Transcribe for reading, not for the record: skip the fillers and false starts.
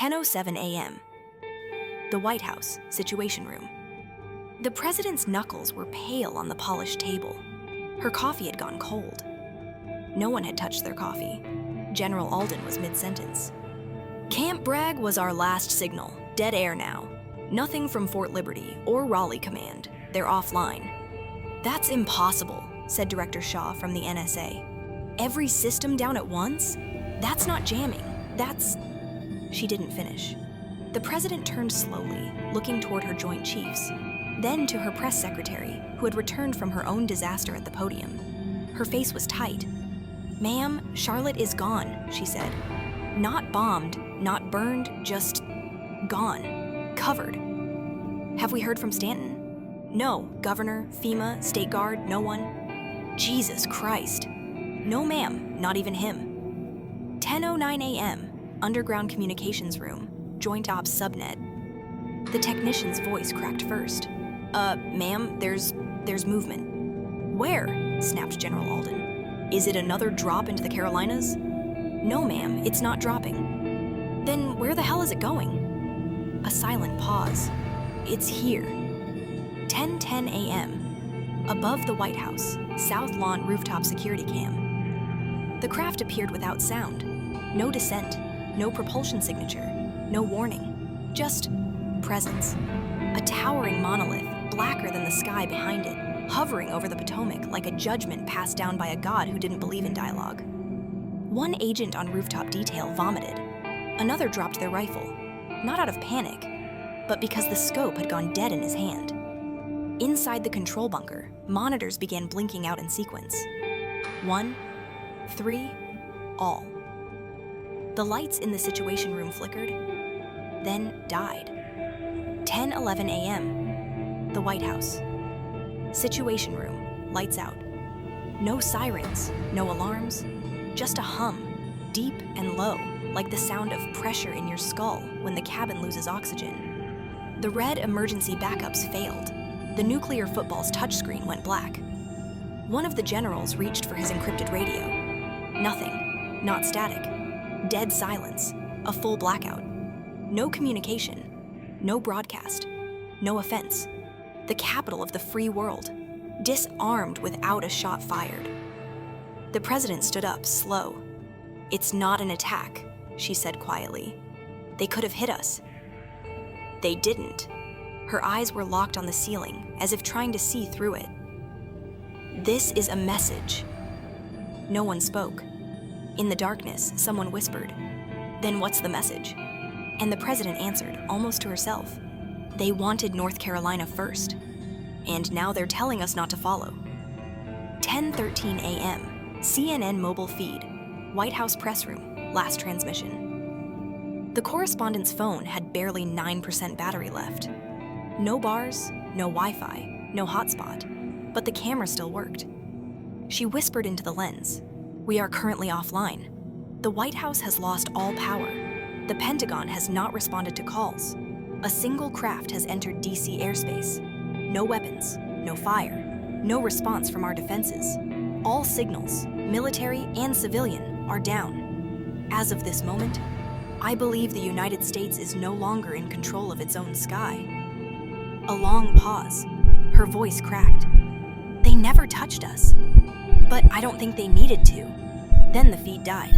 10:07 a.m. The White House, Situation Room. The president's knuckles were pale on the polished table. Her coffee had gone cold. No one had touched their coffee. General Alden was mid-sentence. Camp Bragg was our last signal. Dead air now. Nothing from Fort Liberty or Raleigh Command. They're offline. That's impossible, said Director Shaw from the NSA. Every system down at once? That's not jamming. That's... She didn't finish. The president turned slowly, looking toward her Joint Chiefs, then to her press secretary, who had returned from her own disaster at the podium. Her face was tight. "Ma'am, Charlotte is gone," she said. "Not bombed, not burned, just gone. Covered." "Have we heard from Stanton?" "No. Governor, FEMA, State Guard, no one." "Jesus Christ." "No, ma'am, not even him." 10:09 a.m., underground communications room, Joint Ops subnet. The technician's voice cracked first. Ma'am, there's movement." "Where?" snapped General Alden. "Is it another drop into the Carolinas?" "No, ma'am, it's not dropping." "Then where the hell is it going?" A silent pause. "It's here." 10:10 a.m. Above the White House, South Lawn rooftop security cam. The craft appeared without sound. No descent, no propulsion signature, no warning. Just presence. A towering monolith, blacker than the sky behind it, hovering over the Potomac like a judgment passed down by a god who didn't believe in dialogue. One agent on rooftop detail vomited. Another dropped their rifle, not out of panic, but because the scope had gone dead in his hand. Inside the control bunker, monitors began blinking out in sequence. 1, 3, all. The lights in the Situation Room flickered, then died. 10:11 a.m. The White House. Situation Room, lights out. No sirens, no alarms, just a hum, deep and low, like the sound of pressure in your skull when the cabin loses oxygen. The red emergency backups failed. The nuclear football's touchscreen went black. One of the generals reached for his encrypted radio. Nothing, not static. Dead silence, a full blackout. No communication, no broadcast, no offense. The capital of the free world, disarmed without a shot fired. The president stood up, slow. "It's not an attack," she said quietly. "They could have hit us." They didn't. Her eyes were locked on the ceiling, as if trying to see through it. "This is a message." No one spoke. In the darkness, someone whispered, "Then what's the message?" And the president answered, almost to herself, "They wanted North Carolina first. And now they're telling us not to follow." 10:13 a.m., CNN mobile feed, White House press room, last transmission. The correspondent's phone had barely 9% battery left. No bars, no Wi-Fi, no hotspot, but the camera still worked. She whispered into the lens, "We are currently offline. The White House has lost all power. The Pentagon has not responded to calls. A single craft has entered DC airspace. No weapons, no fire, no response from our defenses. All signals, military and civilian, are down. As of this moment, I believe the United States is no longer in control of its own sky." A long pause. Her voice cracked. "They never touched us. But I don't think they needed to." Then the feed died.